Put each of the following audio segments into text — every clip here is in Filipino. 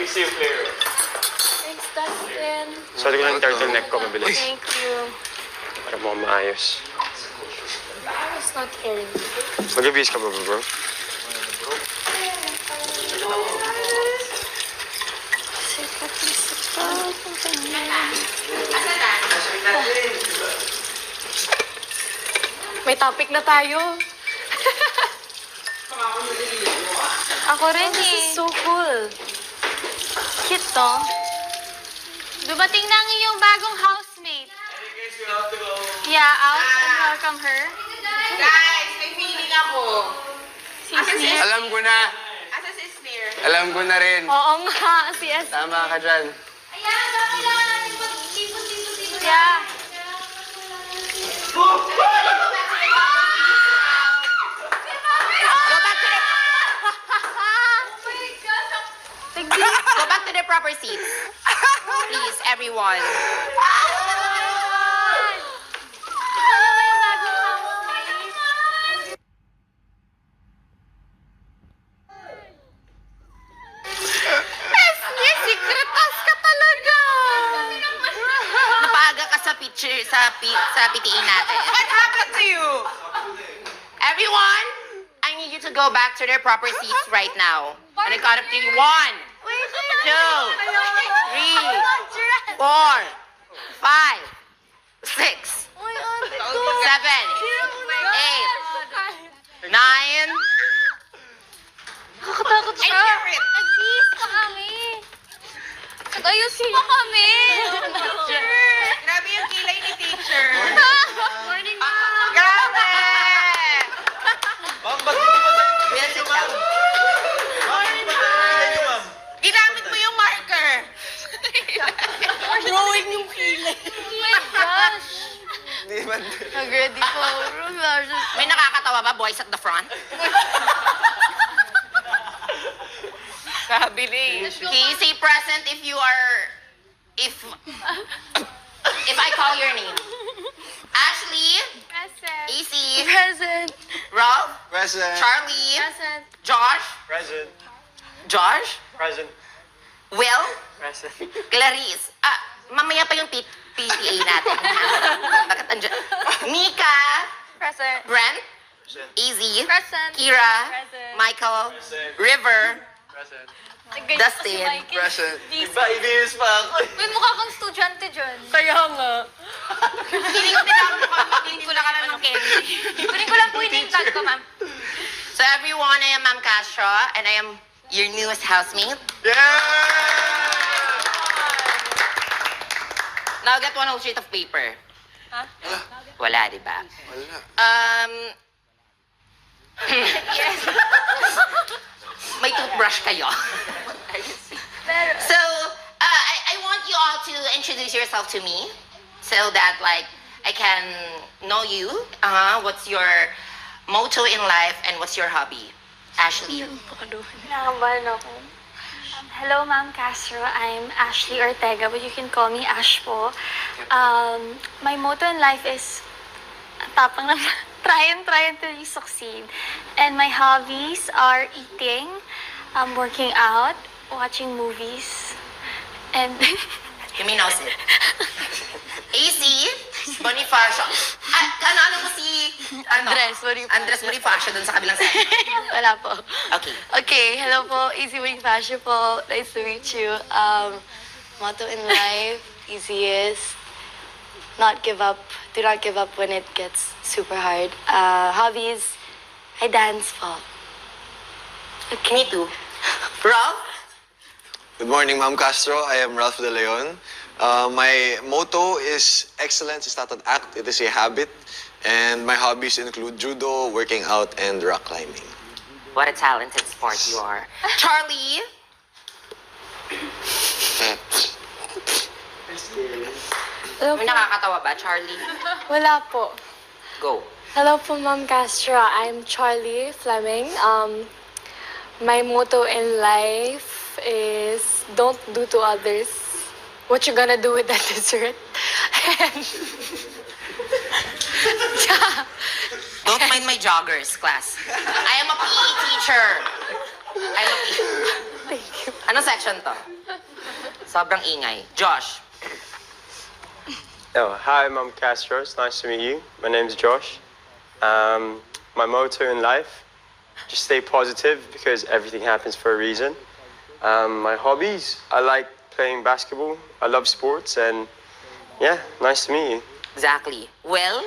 Easy player. Thanks, Dustin. Sorry ko lang yung turtleneck ko, mabilis. Thank you. Para mo maayos. I was not hearing you. Mag-abuse ka ba, bro? May topic na tayo. Ako rin eh. This is so cool. Cute to. Dumating na ang iyong bagong housemate. Yeah, out and welcome her. Guys, may feeling ako. Alam ko na. Asa si Sneer? Alam ko na rin. Oo nga, si S. Tama ka dyan. Ayan, dami lang natin pag-tipon-tipon-tipon. Yeah. Go back to the proper seats. Please, everyone. Secretas ka talaga. Napaga ka sa picture, sa PTA natin. What happened to you? Everyone, I need you to go back to their proper seats right now. And I count up to you. 1, 2, 3, 4, 5, 6, 7, 8, 9. Nakakatakot siya. Nag-bis pa kami. Ayusin mo kami. Grabe yung kilay ni teacher. Morning, ma'am. Grabe! Ma'am, ba't hindi ba tayo Will, sit down. kayo, ma'am? Ginamit mo yung marker. Drawing yung kilay. Oh my gosh. Hindi man. Nag-ready po. May nakakatawa ba, boys at the front? Sabi ni. Can you say present if you are... If I call your name? Ashley, Present. AC, Present. Ralph, Present. Charlie, Present. Josh, Present. Josh, Present. Will, Present. Clarice. Mamaya pa yung PTA natin. Bakit andyan? Mika, Present. Brent, Present. Easy, Present. Kira, Present. Michael, Present. River, Present. Dustin, Present. Iba, ibihis pa ako. Uy, mukha kang estudyante dyan. Kaya nga. Hindi ko pinapakamakiling ko lang ka ng candy. Kunin ko lang po yung name tag ko, ma'am. So everyone, I am Ma'am Castro, and I am your newest housemate. Yeah! Now get one whole sheet of paper. Huh? Wala, di ba? Wala. May toothbrush kayo. So, I want you all to introduce yourself to me so that, like, I can know you. What's your motto in life and what's your hobby? Ashley. Nakabahan ako. Hello, Ma'am Castro. I'm Ashley Ortega, but you can call me Ash po. My motto in life is tapang lang, try until you succeed. And my hobbies are eating, working out, watching movies, and You may now sit. AC, Bonifacio. Ano mo si... Andres Bonifacio. Andres Bonifacio dun sa kabilang side. Wala po. Okay. Okay, hello po. Easy Bonifacio po. Nice to meet you. Motto in life, easiest. Not give up. Do not give up when it gets super hard. Hobbies, I dance po. Me too. Ralph? Good morning, Ma'am Castro. I am Ralph De Leon. My motto is excellence is not an act, it is a habit. And my hobbies include judo, working out, and rock climbing. What a talented sport you are. Charlie? Hello May po. nakakatawa ba, Charlie? Wala po. Go. Hello po, Ma'am Castro. I'm Charlie Fleming. My motto in life is don't do to others what you gonna do with that dessert. Don't mind my joggers, class. I am a PE teacher. I'm a PE. Thank you. Anong section to? Sobrang ingay. Josh. Oh, hi, Mom Castro. It's nice to meet you. My name's Josh. My motto in life, just stay positive because everything happens for a reason. My hobbies, I like playing basketball. I love sports and yeah, nice to meet you. Exactly. Well,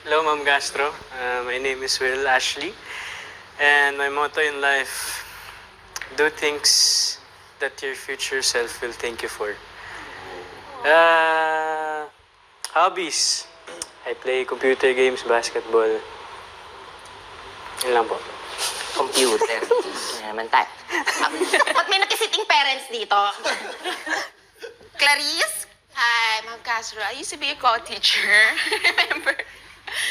Hello, Ma'am Castro. My name is Will Ashley. And my motto in life, do things that your future self will thank you for. Hobbies. I play computer games, basketball. Yun lang po. computer. Yan naman tayo. Ba't may nakisiting parents dito? Clarice? Hi, Ma'am Castro. I used to be a co-teacher. Remember?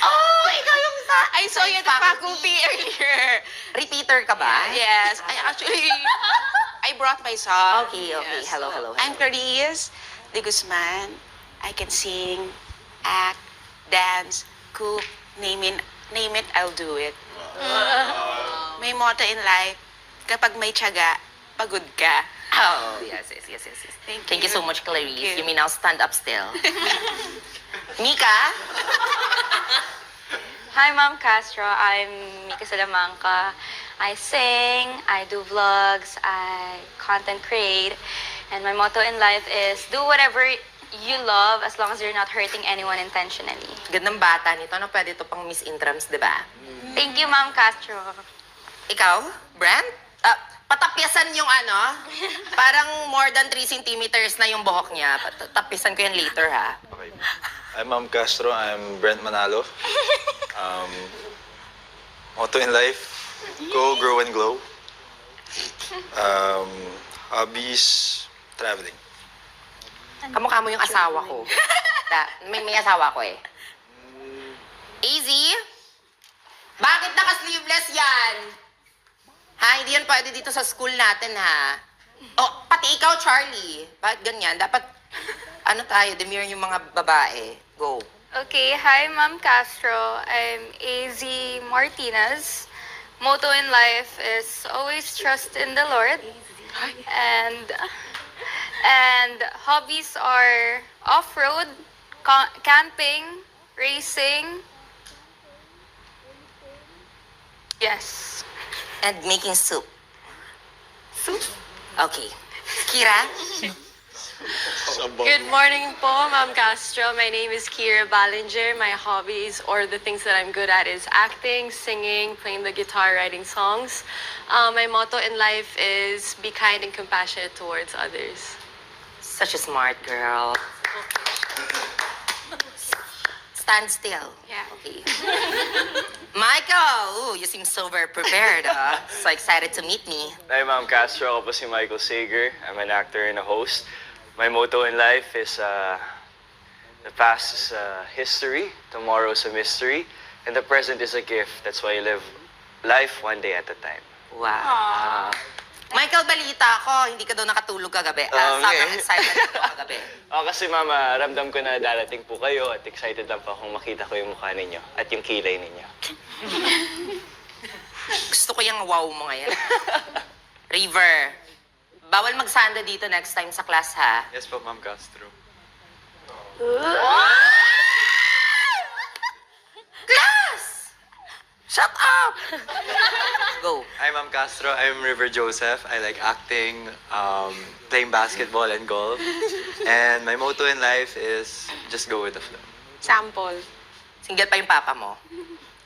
Oh, ikaw yung sa... I saw you at the faculty earlier. Repeater ka ba? Yes, I brought my song. Okay. Yes. Hello. I'm Clarice de Guzman. I can sing, act, dance, cook, name it, I'll do it. May motto in life, kapag may tiyaga, pagod ka. Oh, yes. Thank you so much, Clarice. Thank you. You may now stand up still. Mika? Hi, Ma'am Castro. I'm Mika Salamanca. I sing, I do vlogs, I content create, and my motto in life is do whatever you love as long as you're not hurting anyone intentionally. Gandang bata nito. Ano pwede ito pang Miss Intrams, di ba? Thank you, Ma'am Castro. Ikaw, Brent? Patapyasan yung ano, parang more than 3 centimeters na yung buhok niya. Patapyasan ko yan later, ha? Okay. I'm Ma'am Castro. I'm Brent Manalo. Motto in life, go, grow, and glow. Hobbies, traveling. Kamukha mo yung asawa ko. May asawa ko eh. Easy? Bakit naka-sleeveless yan? Ha, hindi yan pwede dito sa school natin, ha? Oh, pati ikaw, Charlie. Bakit ganyan? Dapat, tayo, demure yung mga babae. Go. Okay, hi, Ma'am Castro. I'm AZ Martinez. Motto in life is always trust in the Lord. And hobbies are off-road, camping, racing. Yes. And making soup. Soup? Okay. Kira? Good morning po, Ma'am Castro. My name is Kira Ballinger. My hobbies or the things that I'm good at is acting, singing, playing the guitar, writing songs. My motto in life is be kind and compassionate towards others. Such a smart girl. Stand still. Yeah. Okay. Michael! Ooh, you seem so very prepared, So excited to meet me. Hi, Ma'am Castro. Ako po si Michael Sager. I'm an actor and a host. My motto in life is the past is history, tomorrow is a mystery, and the present is a gift. That's why you live life one day at a time. Wow. Michael, balita ako, hindi ka daw nakatulog kagabi. Sobrang excited ako kagabi. Kasi mama, ramdam ko na darating po kayo at excited lang po akong makita ko yung mukha ninyo at yung kilay ninyo. Gusto ko yung wow mo ngayon. River, bawal magsanda dito next time sa class, ha? Yes po, Ma'am Castro. Class! Shut up! Go. Hi, Ma'am Castro. I'm River Joseph. I like acting, playing basketball and golf. And my motto in life is just go with the flow. Sample. Single pa yung papa mo.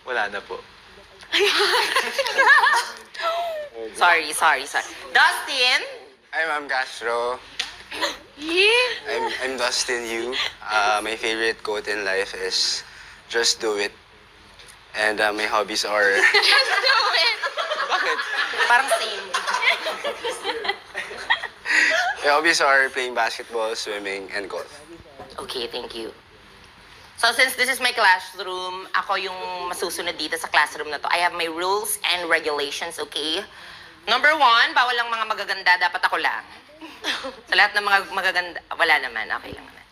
Wala na po. Sorry. Dustin? Hi, Ma'am Castro. I'm Dustin Yu. My favorite quote in life is, just do it. And my hobbies are... Just do it! Bakit? Parang same. My hobbies are playing basketball, swimming, and golf. Okay, thank you. So since this is my classroom, ako yung masusunod dito sa classroom na to. I have my rules and regulations, okay? Number 1, bawal lang mga magaganda, dapat ako lang. Sa lahat ng mga magaganda, wala naman, okay lang naman.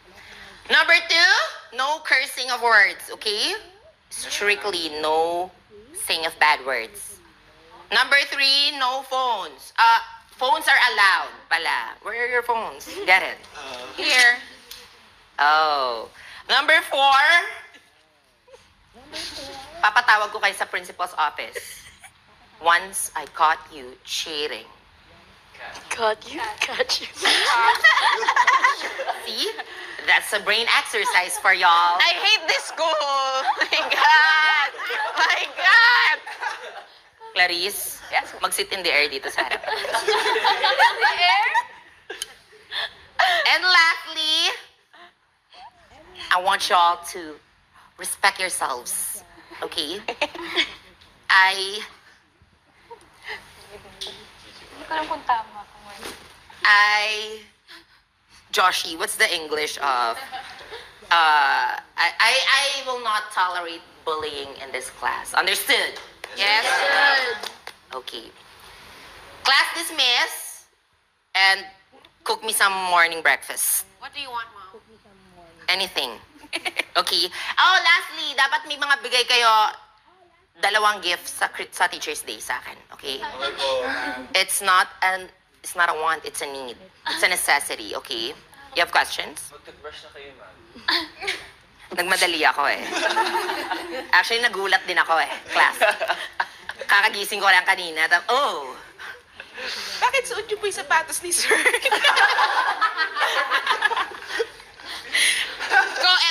Number 2, no cursing of words, okay? Strictly no saying of bad words. Number 3, no phones. Phones are allowed pala. Where are your phones? Get it? Here. Oh. Number 4. Papatawag ko kayo sa principal's office. Once I caught you cheating. Got you. See? That's a brain exercise for y'all. I hate this school. My God. My God. Clarice, mag-sit in the air dito sa harap. And lastly, I want y'all to respect yourselves. Okay? Joshi, what's the English of? I will not tolerate bullying in this class. Understood? Yes. Okay. Class dismiss and cook me some morning breakfast. What do you want, Mom? Anything. Okay. Oh, lastly, dapat may mga bigay kayo 2 gifts sa Teacher's Day sa akin. Okay? It's not a want, it's a need. It's a necessity, okay? You have questions? Mag-toothbrush na kayo, ma'am. Nagmadali ako eh. Actually, nagulat din ako eh, class. Kakagising ko lang kanina. Oh! Bakit suot niyo po yung sapatos ni Sir? Go